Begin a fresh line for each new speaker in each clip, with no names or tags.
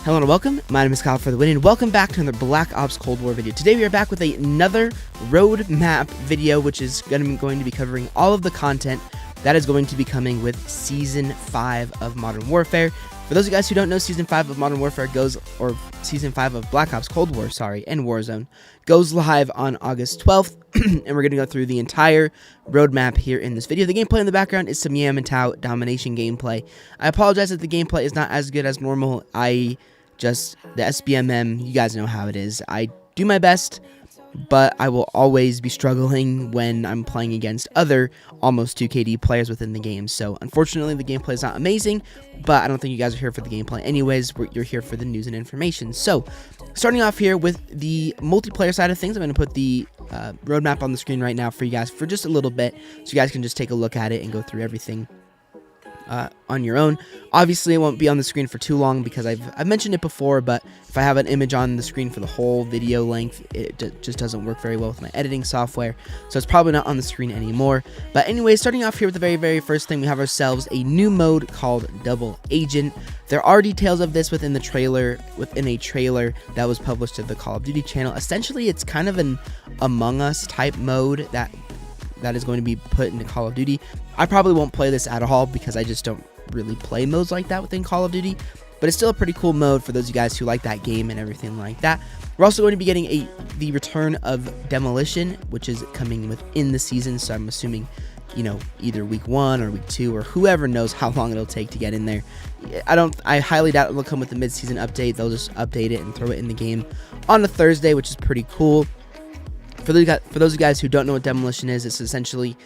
Hello and welcome, my name is Kyle FtW and welcome back to another Black Ops Cold War video. Today we are back with another roadmap video, which is going to be covering all of the content that is going to be coming with Season 5 of Modern Warfare. For those of you guys who don't know, Season 5 of Modern Warfare Season 5 of Black Ops Cold War, and Warzone, goes live on August 12th, and we're going to go through the entire roadmap here in this video. The gameplay in the background is some Yamantau domination gameplay. I apologize that the gameplay is not as good as normal. The SBMM, you guys know how it is. I do my best, but I will always be struggling when I'm playing against other almost 2KD players within the game. So unfortunately, the gameplay is not amazing, but I don't think you guys are here for the gameplay anyways. You're here for the news and information. So starting off here with the multiplayer side of things, I'm going to put the roadmap on the screen right now for you guys for just a little bit, so you guys can just take a look at it and go through everything on your own. Obviously, it won't be on the screen for too long because I've mentioned it before, but if I have an image on the screen for the whole video length, it just doesn't work very well with my editing software, so it's probably not on the screen anymore. But anyway, starting off here with the very first thing, we have ourselves a new mode called Double Agent. There are details of this within a trailer that was published to the Call of Duty channel. Essentially, it's kind of an Among Us type mode that is going to be put into Call of Duty. I probably won't play this at all because I just don't really play modes like that within Call of Duty, but it's still a pretty cool mode for those of you guys who like that game and everything like that. We're also going to be getting the return of Demolition, which is coming within the season, so I'm assuming, either week 1 or week 2, or whoever knows how long it'll take to get in there. I highly doubt it'll come with the mid-season update. They'll just update it and throw it in the game on a Thursday, which is pretty cool. For those of you guys who don't know what Demolition is, it's essentially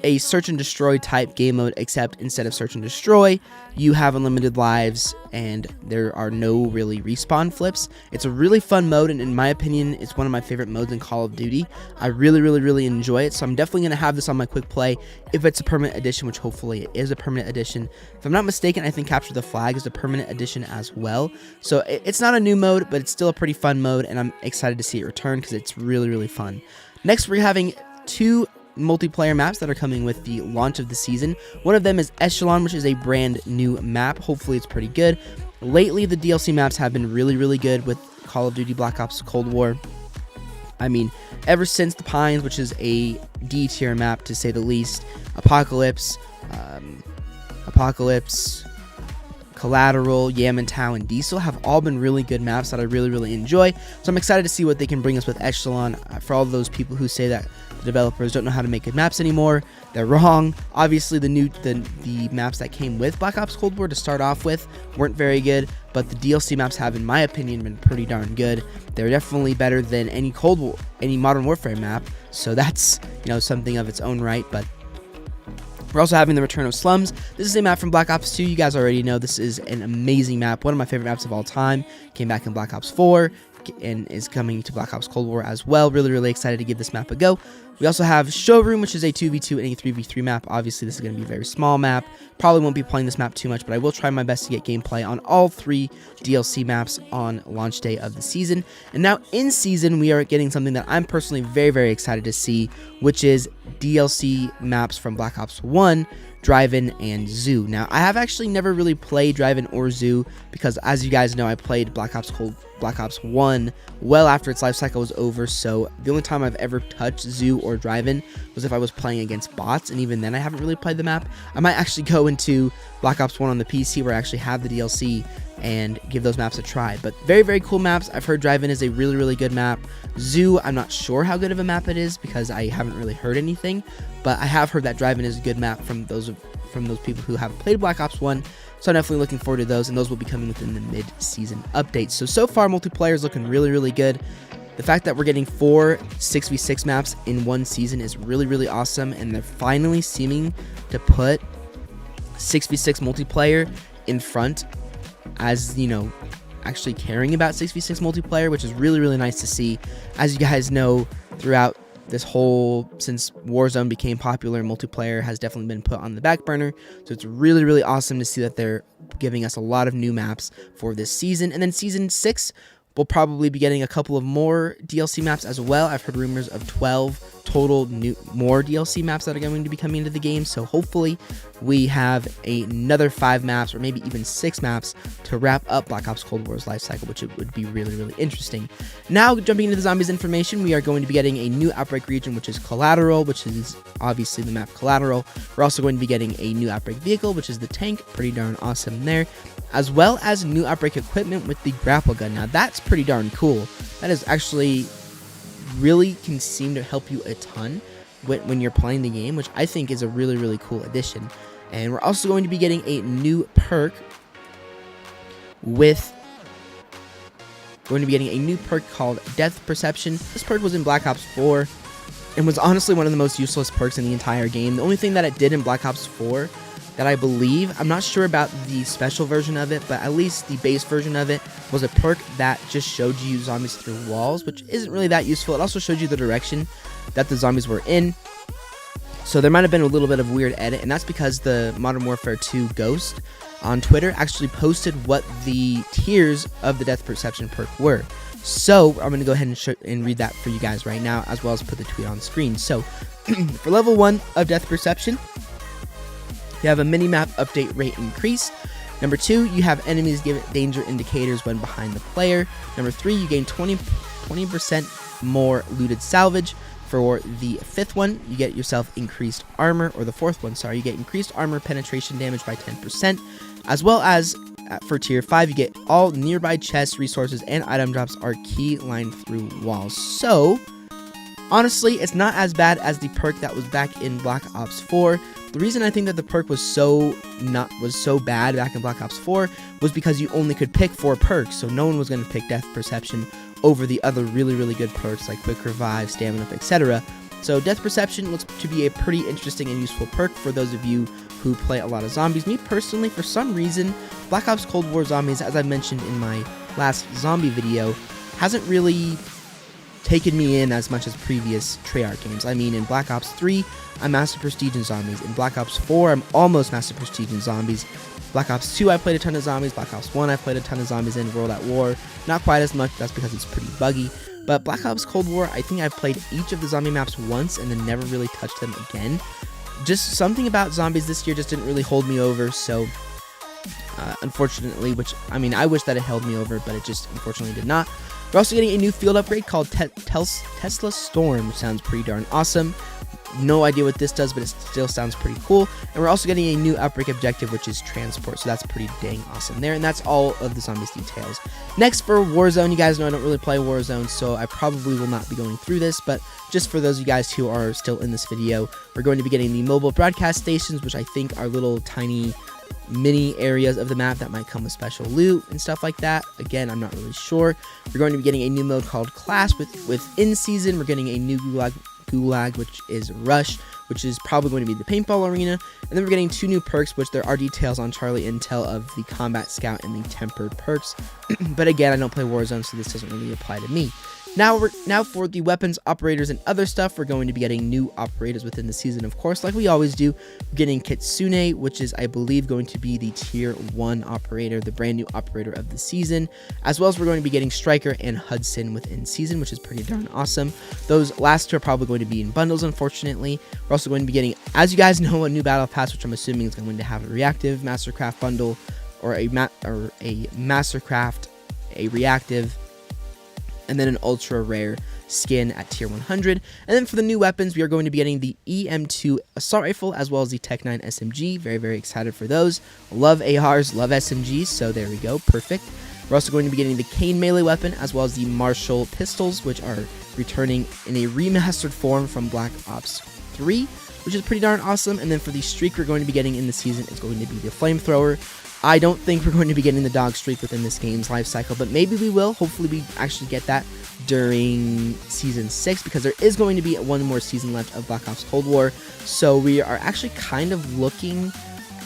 a search and destroy type game mode, except instead of search and destroy, you have unlimited lives and there are no really respawn flips. It's a really fun mode, and in my opinion, it's one of my favorite modes in Call of Duty. I really enjoy it, so I'm definitely going to have this on my quick play if it's a permanent edition, which hopefully it is a permanent edition. If I'm not mistaken, I think Capture the Flag is a permanent edition as well. So it's not a new mode, but it's still a pretty fun mode, and I'm excited to see it return because it's really fun. Next, we're having 2 multiplayer maps that are coming with the launch of the season. One of them is Echelon, which is a brand new map. Hopefully it's pretty good. Lately, the DLC maps have been really good with Call of Duty Black Ops Cold War. I mean, ever since the Pines, which is a D tier map to say the least, Apocalypse, Collateral, Yamantau, and Diesel have all been really good maps that I really enjoy. So I'm excited to see what they can bring us with Echelon. For all those people who say that the developers don't know how to make good maps anymore, they're wrong. Obviously, the maps that came with Black Ops Cold War to start off with weren't very good, but the DLC maps have, in my opinion, been pretty darn good. They're definitely better than any Modern Warfare map. So that's something of its own right, but. We're also having the return of Slums. This is a map from Black Ops 2. You guys already know this is an amazing map. One of my favorite maps of all time. Came back in Black Ops 4 and is coming to Black Ops Cold War as well. Really excited to give this map a go. We also have Showroom, which is a 2v2 and a 3v3 map. Obviously, this is going to be a very small map. Probably won't be playing this map too much, but I will try my best to get gameplay on all 3 DLC maps on launch day of the season. And now in season, we are getting something that I'm personally very excited to see, which is DLC maps from Black Ops 1, Drive-In, and Zoo. Now, I have actually never really played Drive-In or Zoo because, as you guys know, I played Black Ops 1 well after its life cycle was over, so the only time I've ever touched Zoo or Drive-In was if I was playing against bots, and even then I haven't really played the map. I might actually go into Black Ops 1 on the PC where I actually have the DLC and give those maps a try. But very cool maps. I've heard Drive-In is a really good map. Zoo, I'm not sure how good of a map it is because I haven't really heard anything, but I have heard that Drive-In is a good map from those people who have played Black Ops 1. So I'm definitely looking forward to those, and those will be coming within the mid-season updates. So far, multiplayer is looking really good. The fact that we're getting 4 6v6 maps in one season is really awesome, and they're finally seeming to put 6v6 multiplayer in front as, actually caring about 6v6 multiplayer, which is really nice to see. As you guys know, throughout since Warzone became popular, multiplayer has definitely been put on the back burner. So it's really awesome to see that they're giving us a lot of new maps for this season. And then Season 6, we'll probably be getting a couple of more DLC maps as well. I've heard rumors of 12 total more DLC maps that are going to be coming into the game. So hopefully we have another 5 maps or maybe even 6 maps to wrap up Black Ops Cold War's life cycle, which it would be really, really interesting. Now, jumping into the zombies information, we are going to be getting a new outbreak region, which is Collateral, which is obviously the map Collateral. We're also going to be getting a new outbreak vehicle, which is the tank, pretty darn awesome there, as well as new outbreak equipment with the grapple gun. Now that's pretty darn cool. That is actually really can seem to help you a ton when you're playing the game, which I think is a really, really cool addition. And we're also going to be getting a new perk called Death Perception. This perk was in Black Ops 4 and was honestly one of the most useless perks in the entire game. The only thing that it did in Black Ops 4 that I believe, I'm not sure about the special version of it, but at least the base version of it was a perk that just showed you zombies through walls, which isn't really that useful. It also showed you the direction that the zombies were in. So there might have been a little bit of weird edit, and that's because the Modern Warfare 2 Ghost on Twitter actually posted what the tiers of the Death Perception perk were. So I'm going to go ahead and read that for you guys right now, as well as put the tweet on screen. So for level 1 of Death Perception, you have a mini-map update rate increase. Number 2, you have enemies give danger indicators when behind the player. Number 3, you gain 20% more looted salvage. For the 5th one, you get yourself increased armor, or the 4th one, sorry, you get increased armor penetration damage by 10%, as well as for tier 5, you get all nearby chests, resources, and item drops are key lined through walls. So, honestly, it's not as bad as the perk that was back in Black Ops 4. The reason I think that the perk was so bad back in Black Ops 4 was because you only could pick 4 perks, so no one was going to pick Death Perception over the other really, really good perks like Quick Revive, Stamina Up, etc. So Death Perception looks to be a pretty interesting and useful perk for those of you who play a lot of zombies. Me personally, for some reason, Black Ops Cold War Zombies, as I mentioned in my last zombie video, hasn't really taken me in as much as previous Treyarch games. I mean, in Black Ops 3, I'm Master Prestige in zombies. In Black Ops 4, I'm almost Master Prestige in zombies. Black Ops 2, I played a ton of zombies. Black Ops 1, I played a ton of zombies in World at War. Not quite as much, that's because it's pretty buggy. But Black Ops Cold War, I think I've played each of the zombie maps once and then never really touched them again. Just something about zombies this year just didn't really hold me over, so unfortunately, which, I mean, I wish that it held me over, but it just unfortunately did not. We're also getting a new field upgrade called Tesla Storm, which sounds pretty darn awesome. No idea what this does, but it still sounds pretty cool. And we're also getting a new outbreak objective, which is transport, so that's pretty dang awesome there. And that's all of the zombies details. Next, for Warzone, you guys know I don't really play Warzone, so I probably will not be going through this, but just for those of you guys who are still in this video, we're going to be getting the mobile broadcast stations, which I think are little tiny mini areas of the map that might come with special loot and stuff like that. Again, I'm not really sure. We're going to be getting a new mode called Clash within season. We're getting a new Gulag, which is Rush, which is probably going to be the paintball arena. And then we're getting 2 new perks, which there are details on Charlie Intel of the Combat Scout and the Tempered perks. But again, I don't play Warzone, so this doesn't really apply to me. Now for the weapons, operators, and other stuff, we're going to be getting new operators within the season, of course, like we always do. We're getting Kitsune, which is, I believe, going to be the tier 1 operator, the brand new operator of the season, as well as we're going to be getting Striker and Hudson within season, which is pretty darn awesome. Those last 2 are probably going to be in bundles, unfortunately. We're also going to be getting, as you guys know, a new battle pass, which I'm assuming is going to have a reactive Mastercraft bundle, or a Mastercraft, a reactive, and then an ultra rare skin at tier 100. And then for the new weapons, we are going to be getting the EM2 assault rifle as well as the Tech 9 SMG. Very, very excited for those. Love ARs, love SMGs, so there we go, perfect. We're also going to be getting the Kane melee weapon as well as the Marshall pistols, which are returning in a remastered form from Black Ops 3, which is pretty darn awesome. And then for the streak we're going to be getting in the season is going to be the flamethrower. I don't think we're going to be getting the dog streak within this game's life cycle, but maybe we will. Hopefully we actually get that during Season 6, because there is going to be one more season left of Black Ops Cold War. So we are actually kind of looking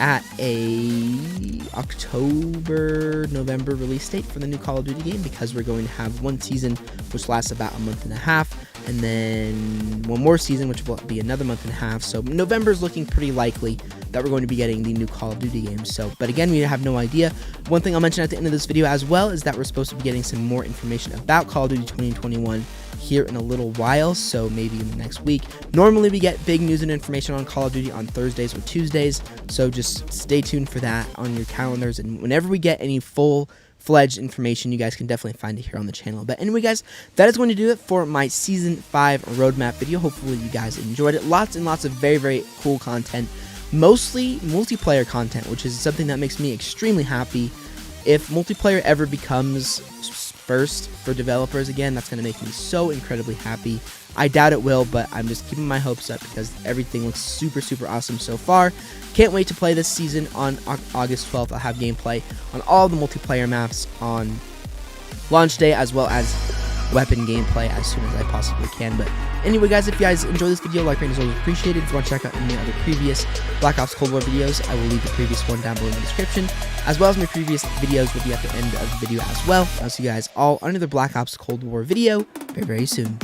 at a October-November release date for the new Call of Duty game, because we're going to have one season which lasts about a month and a half, and then one more season which will be another month and a half. So November is looking pretty likely that we're going to be getting the new Call of Duty games. So, but again, we have no idea. One thing I'll mention at the end of this video as well is that we're supposed to be getting some more information about Call of Duty 2021 here in a little while, so maybe in the next week. Normally we get big news and information on Call of Duty on Thursdays or Tuesdays, so just stay tuned for that on your calendars, and whenever we get any full-fledged information, you guys can definitely find it here on the channel. But anyway, guys, that is going to do it for my Season 5 roadmap video. Hopefully you guys enjoyed it. Lots and lots of very, very cool content, mostly multiplayer content, which is something that makes me extremely happy. If multiplayer ever becomes first for developers again, that's going to make me so incredibly happy. I doubt it will, but I'm just keeping my hopes up because everything looks super, super awesome so far. Can't wait to play this season on August 12th. I'll have gameplay on all the multiplayer maps on launch day, as well as weapon gameplay as soon as I possibly can. But anyway, guys, if you guys enjoyed this video, like rating is always appreciated. If you want to check out any other previous Black Ops Cold War videos, I will leave the previous one down below in the description, as well as my previous videos will be at the end of the video as well. I'll see you guys all on another Black Ops Cold War video very, very soon.